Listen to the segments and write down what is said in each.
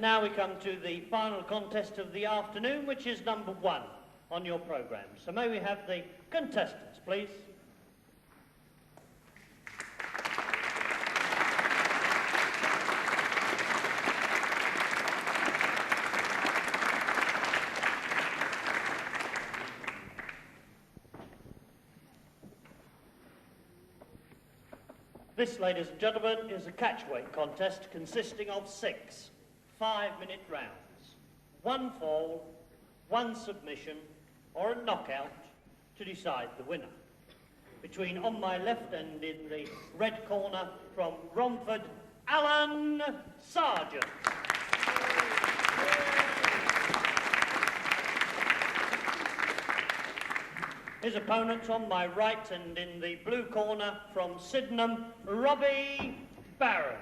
now we come to the final contest of the afternoon, which is number 1 on your programme. So may we have the contestants, please? This, ladies and gentlemen, is a catchweight contest consisting of 6 5-minute rounds. 1 fall, 1 submission, or a knockout to decide the winner. Between, on my left and in the red corner from Romford, Alan Sarjeant. His opponents on my right and in the blue corner from Sydenham, Robby Barron.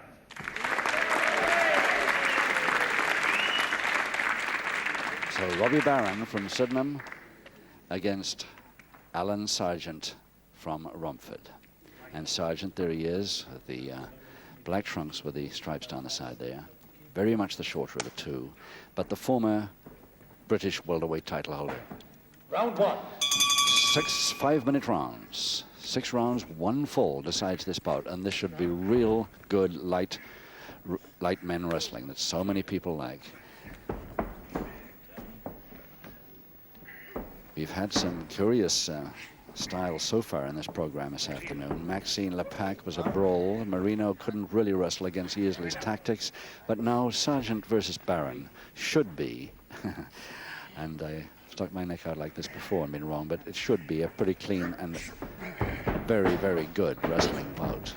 So Robby Barron from Sydenham against Alan Sarjeant from Romford. And Sarjeant, there he is, with the black trunks with the stripes down the side there. Very much the shorter of the two, but the former British welterweight title holder. Round 1. 6 5-minute rounds. 6 rounds, 1 fall decides this bout, and this should be real good light men wrestling that so many people like. We've had some curious styles so far in this program this afternoon. Maxine Lepac was a brawl. Marino couldn't really wrestle against Easley's tactics, but now Sarjeant versus Barron should be, and I stuck my neck out like this before and been wrong, but it should be a pretty clean and very, very good wrestling bout.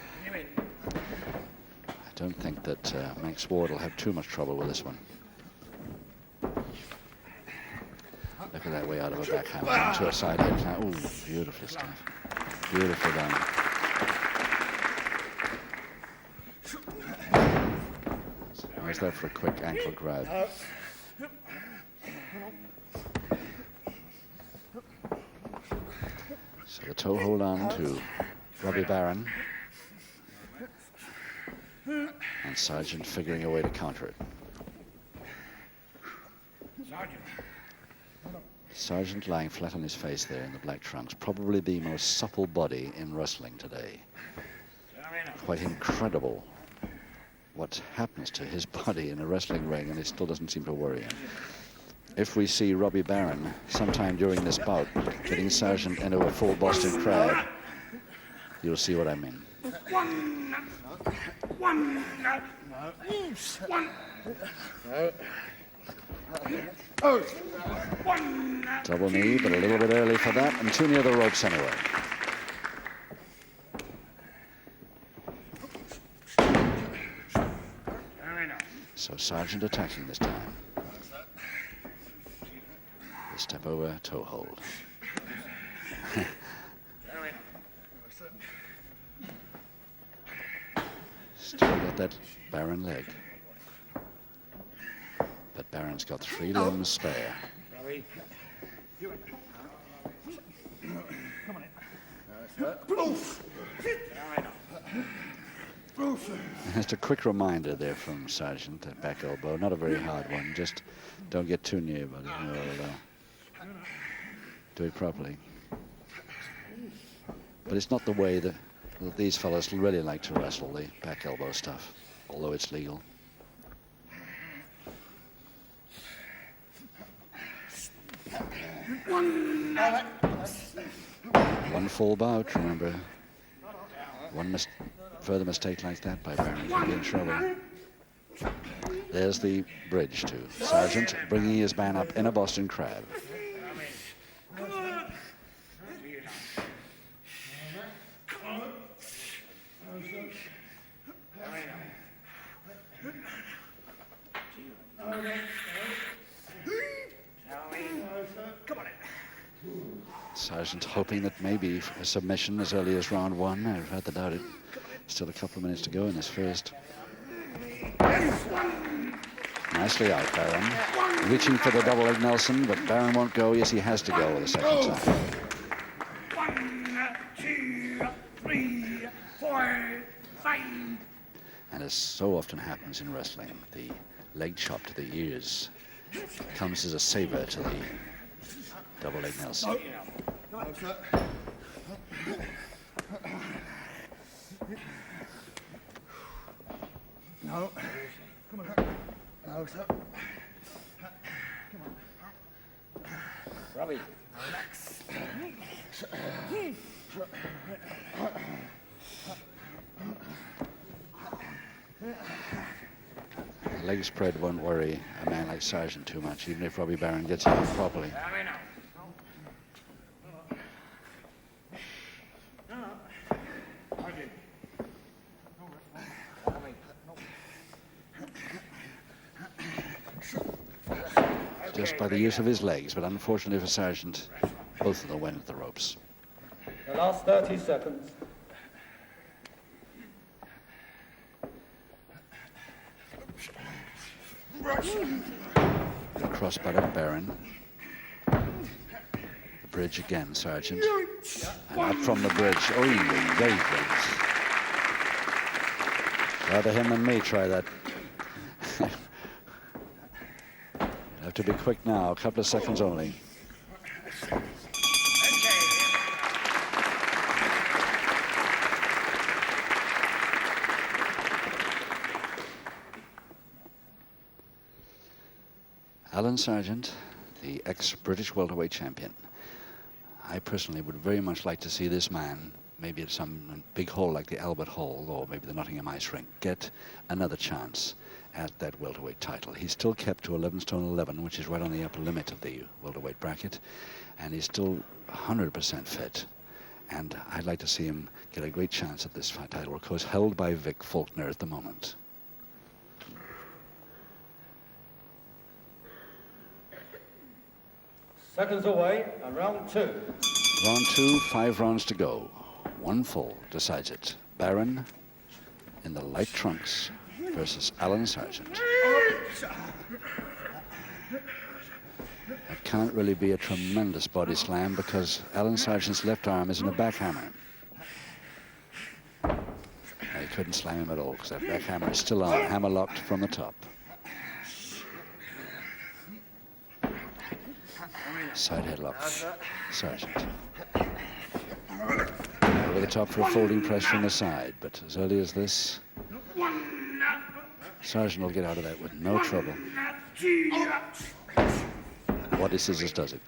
I don't think that Max Ward will have too much trouble with this one. Look at that way out of a backhand into a side head. Ooh, beautiful stuff. Beautiful done. So I was there for a quick ankle grab. So the toe hold on to Robby Barron. And Sarjeant figuring a way to counter it. Sarjeant lying flat on his face there in the black trunks. Probably the most supple body in wrestling today. Quite incredible what happens to his body in a wrestling ring, and it still doesn't seem to worry him. If we see Robby Barron sometime during this bout getting Sarjeant into a full Boston crab, you'll see what I mean. Double knee, but a little bit early for that, and too near the ropes anyway. So Sarjeant attacking this time. The step over, toe hold. Still got that Barron leg. But Barron's got 3 limbs spare. Just a quick reminder there from Sarjeant, that back elbow, not a very hard one. Just don't get too near, buddy. Do it properly. But it's not the way that these fellas really like to wrestle, the back elbow stuff, although it's legal. One full bout, remember. One further mistake like that by Barron could be in trouble. There's the bridge to Sarjeant, bringing his man up in a Boston crab. Sarjeant hoping that maybe a submission as early as round 1. I've had to doubt it. Still a couple of minutes to go in this first. Nicely out, Barron. Reaching for the double leg Nelson, but Barron won't go. Yes, he has to go the second time. 1, 2, 3, 4, 5. And as so often happens in wrestling, the leg chop to the ears. Comes as a saber to the double leg Nelson. No. Come on. No, sir. Robby. Relax. Leg spread won't worry a man like Sarjeant too much, even if Robby Barron gets him properly. Just by the use of his legs, but unfortunately for Sarjeant, both of them went at the ropes. The last 30 seconds. The cross-butted Barron. The bridge again, Sarjeant. And up from the bridge. Oh, very good. Rather him than me try that. Have to be quick now, a couple of seconds only. Alan Sarjeant, the ex-British welterweight champion. I personally would very much like to see this man, maybe at some big hall like the Albert Hall or maybe the Nottingham Ice Rink, get another chance at that welterweight title. He's still kept to 11 stone 11, which is right on the upper limit of the welterweight bracket, and he's still 100% fit. And I'd like to see him get a great chance at this fight title, of course, held by Vic Faulkner at the moment. Seconds away, and round 2. Round 2, 5 rounds to go. One fall decides it. Barron in the light trunks versus Alan Sarjeant. It can't really be a tremendous body slam because Alan Sargent's left arm is in a backhammer. He couldn't slam him at all because that backhammer is still on, hammer locked from the top. Side headlock, Sarjeant. Over the top for a folding press from the side, but as early as this, Sarjeant will get out of that with no trouble. Body scissors does it.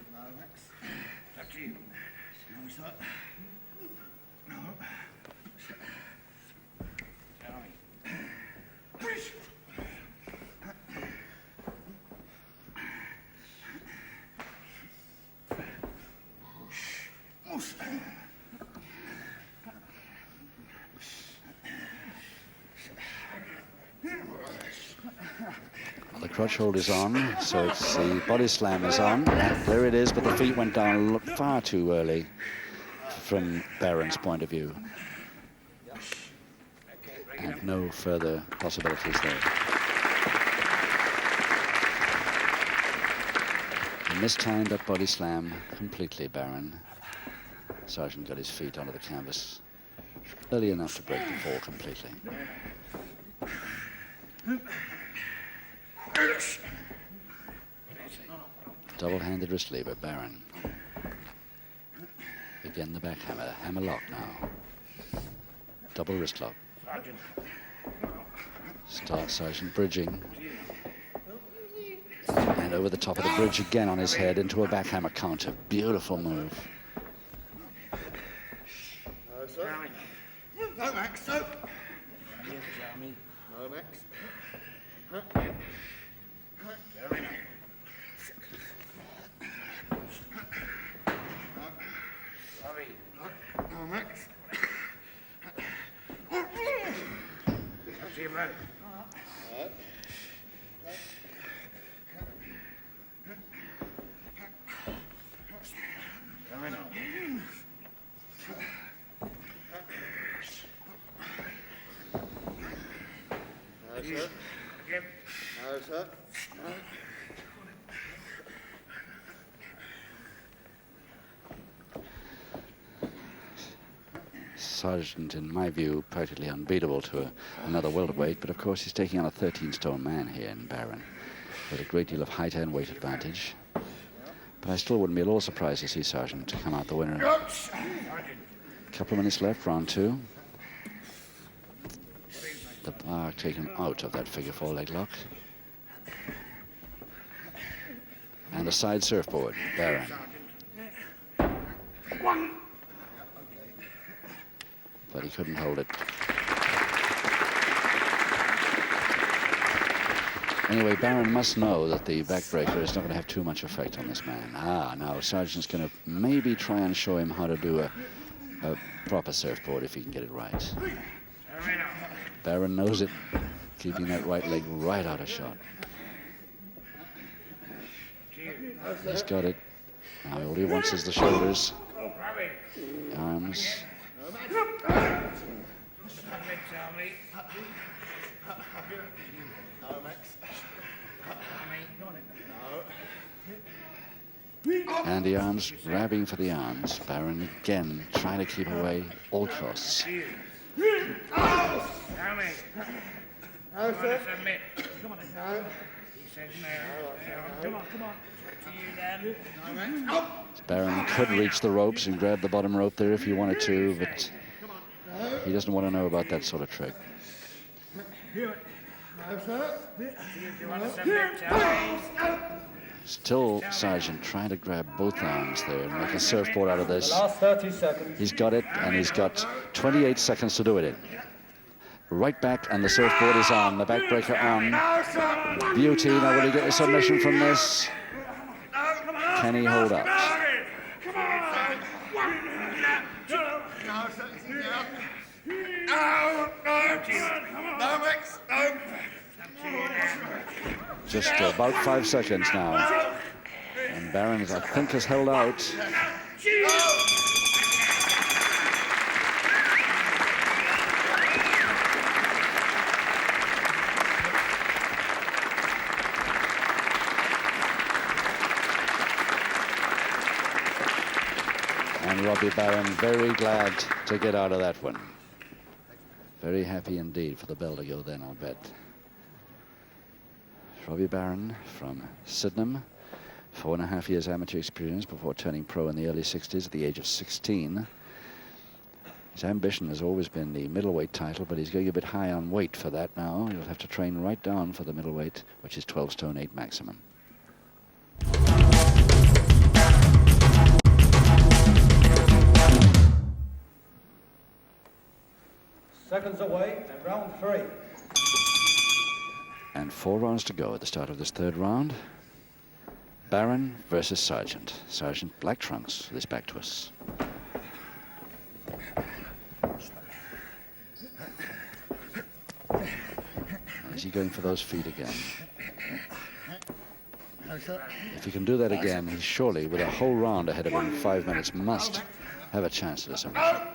The crotch hold is on, so it's the body slam is on. And there it is, but the feet went down far too early from Barron's point of view. And no further possibilities there. And this time that body slam completely Barron. Sarjeant got his feet onto the canvas early enough to break the fall completely. Double-handed wrist lever, Barron. Again the back hammer, hammer lock now. Double wrist lock. Start Sarjeant bridging. And over the top of the bridge again on his head into a back hammer counter. Beautiful move. No, Max, no. No, Max. No, Max. No, sir. Sarjeant, in my view, practically unbeatable to another welterweight, but of course he's taking on a 13-stone man here in Barron with a great deal of height and weight advantage. But I still wouldn't be at all surprised to see Sarjeant to come out the winner. A couple of minutes left, round 2. The bar taken out of that figure 4 leg lock. And a side surfboard, Barron. But he couldn't hold it. Anyway, Barron must know that the backbreaker is not going to have too much effect on this man. Now Sarjeant's going to maybe try and show him how to do a proper surfboard if he can get it right. Barron knows it, keeping that right leg right out of shot. He's got it. Now all he wants is the shoulders, the arms. And the arms, grabbing for the arms. Barron again trying to keep away all costs. Barron could reach the ropes and grab the bottom rope there if he wanted to, but he doesn't want to know about that sort of trick. Still Sarjeant trying to grab both arms there and make a surfboard out of this. Last 30 seconds. He's got it, and he's got 28 seconds to do it in. Right back, and the surfboard is on. The backbreaker on. Beauty. Now will he get a submission from this? Can he hold up? Just about 5 seconds now. And Barron, I think, has held out. And Robby Barron very glad to get out of that one. Very happy indeed for the bell to go then, I'll bet. Robby Barron from Sydenham, 4.5 years amateur experience before turning pro in the early 60s at the age of 16. His ambition has always been the middleweight title, but he's going a bit high on weight for that now. He'll have to train right down for the middleweight, which is 12 stone 8 maximum. Seconds away and round 3. And 4 rounds to go at the start of this 3rd round. Barron versus Sarjeant. Sarjeant black trunks with his back to us. Is he going for those feet again? If he can do that again, he surely, with a whole round ahead of him, 5 minutes, must have a chance at a submission.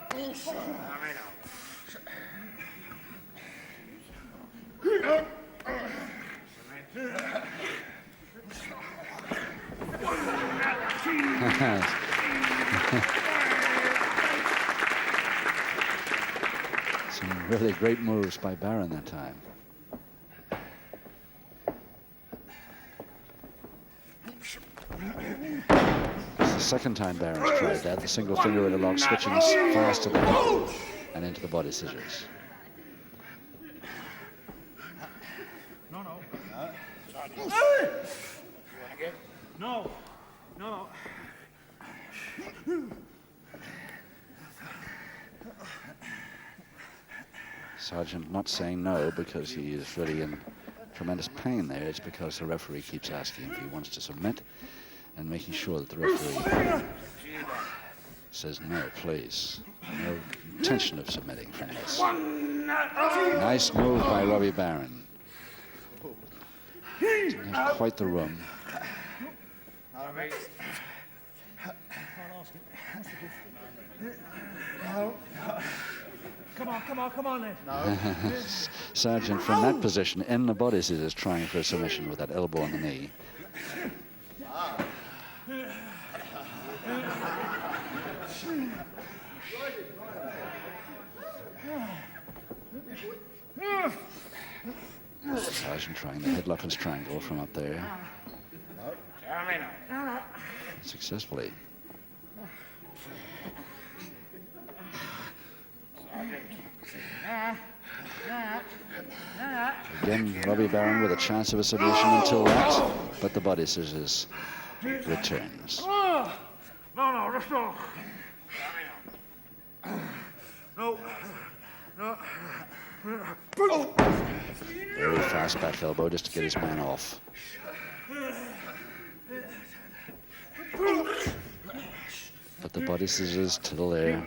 Some really great moves by Barron that time. It's the second time Barron's tried that, the single finger in the lock, switching fast to the hip and into the body scissors. No. Sarjeant not saying no because he is really in tremendous pain there. It's because the referee keeps asking him if he wants to submit and making sure that the referee says no, please. No intention of submitting from this. Nice move by Robby Barron. Doesn't have quite the room. Come on then. Sarjeant from that position in the body scissors trying for a submission with that elbow on the knee. Sarjeant trying the headlock and strangle from up there. Successfully. Again, Robby Barron with a chance of a submission until that, but the body scissors returns. No, that's not. No. Very fast back elbow just to get his man off. But the body scissors still there.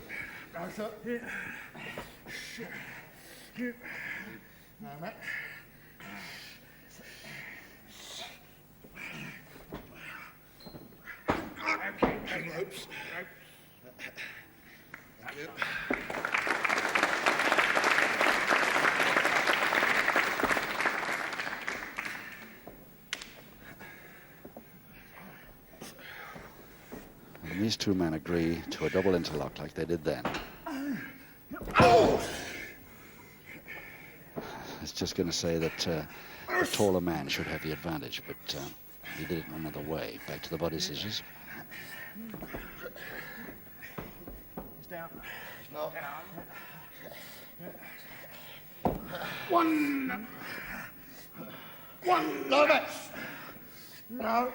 And these two men agree to a double interlock like they did then. I was just going to say that the taller man should have the advantage, but he did it in another way. Back to the body scissors. He's down. No. One. No, that's. No.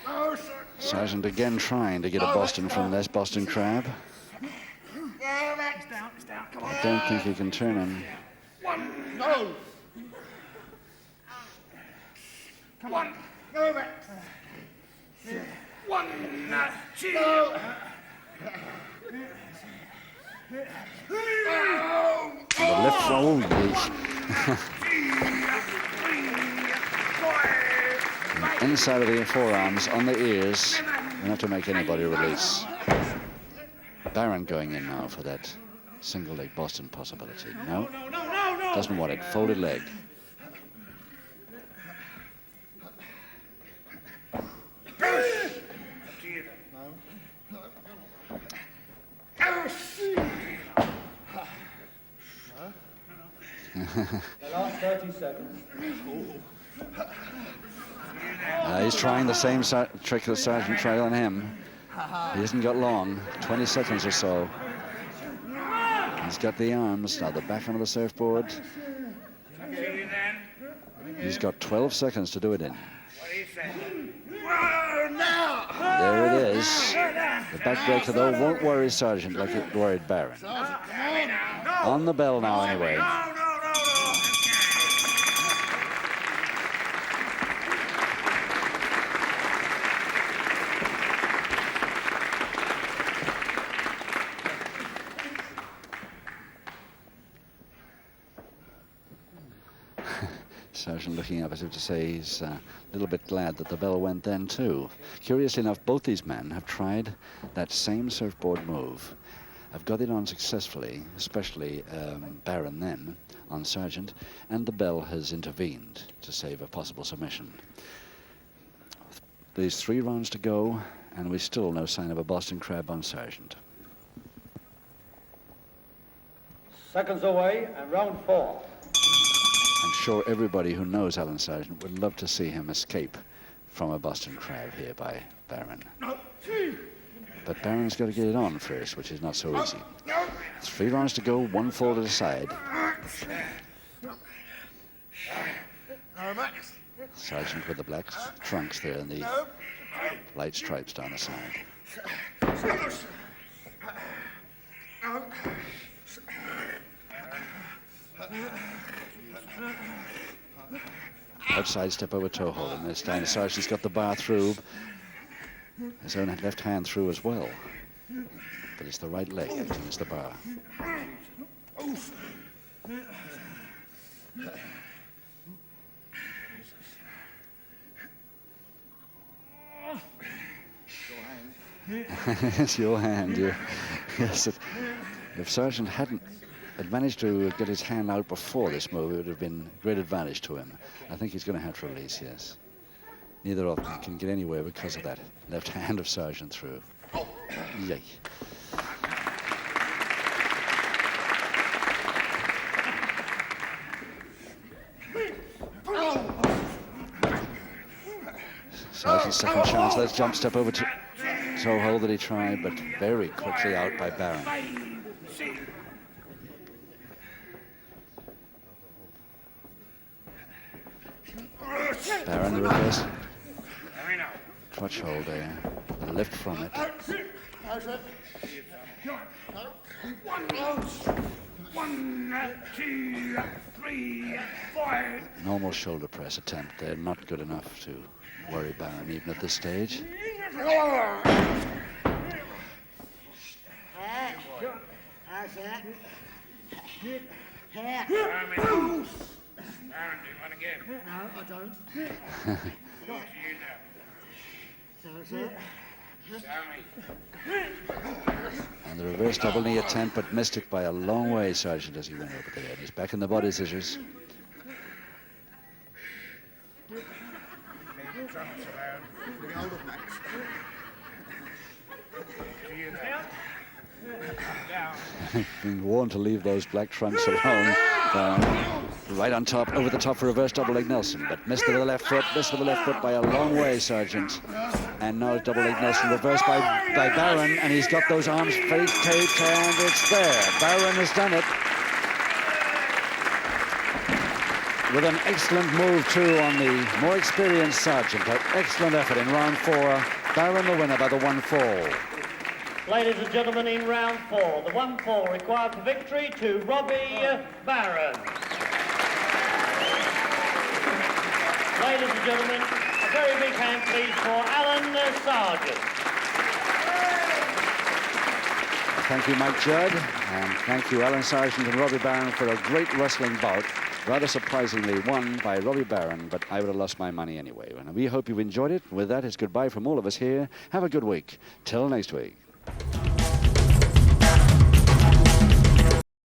No, sir. Sarjeant again trying to get a Boston from this Boston Crab. He's down. Come on. I don't think he can turn him. One. No. Come on. No, Max. One. Two. No. And the left roll. Inside of the forearms, on the ears, enough to make anybody release. Barron going in now for that single leg Boston possibility. No, doesn't want it. Folded leg. The last 30 seconds. He's trying the same trick that Sarjeant tried on him. He hasn't got long, 20 seconds or so. He's got the arms, now the back onto the surfboard. He's got 12 seconds to do it in. There it is. The backbreaker, though, won't worry Sarjeant like it worried Barron. On the bell now, anyway. Sarjeant looking up as if to say he's a little bit glad that the bell went then too. Curiously enough, both these men have tried that same surfboard move. Have got it on successfully, especially Barron then on Sarjeant, and the bell has intervened to save a possible submission. There's 3 rounds to go, and we still no sign of a Boston Crab on Sarjeant. Seconds away, and round 4. I'm sure everybody who knows Alan Sarjeant would love to see him escape from a Boston Crab here by Barron. But Barron's got to get it on first, which is not so easy. 3 rounds to go, 1 folded aside. Sarjeant with the black trunks there and the light stripes down the side. Outside step over toe hold, and this time Sarjeant's got the bar through. His own left hand through as well. But it's the right leg acting as the bar. It's your hand, yeah. Yes, if Sarjeant had managed to get his hand out before this move, it would have been a great advantage to him. I think he's going to have to release, yes. Neither of them can get anywhere because of that left hand of Sarjeant through. Yay. Sarjeant's second chance. Let's jump step over to toe hold that he tried, but very quickly out by Barron. Barron the reverse crutch hold there. The lift from it. One, two, three, four. Normal shoulder press attempt there, not good enough to worry Barron even at this stage. How's that? Aaron, do you want again? No, I don't. Go to you now. How's that? And the reverse double knee attempt, but missed it by a long way, Sarjeant, as he went over there. And he's back in the body scissors. Being warned to leave those black trunks alone. Right on top, over the top for reverse double leg Nelson, but missed it with the left foot, missed with the left foot by a long way, Sarjeant. And now double leg Nelson reversed by Barron, and he's got those arms face taped, and it's there. Barron has done it. With an excellent move, too, on the more experienced Sarjeant. An excellent effort in round 4. Barron the winner by the 1-fall. Ladies and gentlemen, in round 4, the 1-fall required for victory to Robby Barron. Ladies and gentlemen, a very big hand, please, for Alan Sarjeant. Thank you, Mike Judd, and thank you, Alan Sarjeant and Robby Barron, for a great wrestling bout. Rather surprisingly won by Robby Barron, but I would have lost my money anyway. And we hope you've enjoyed it. With that, it's goodbye from all of us here. Have a good week. Till next week.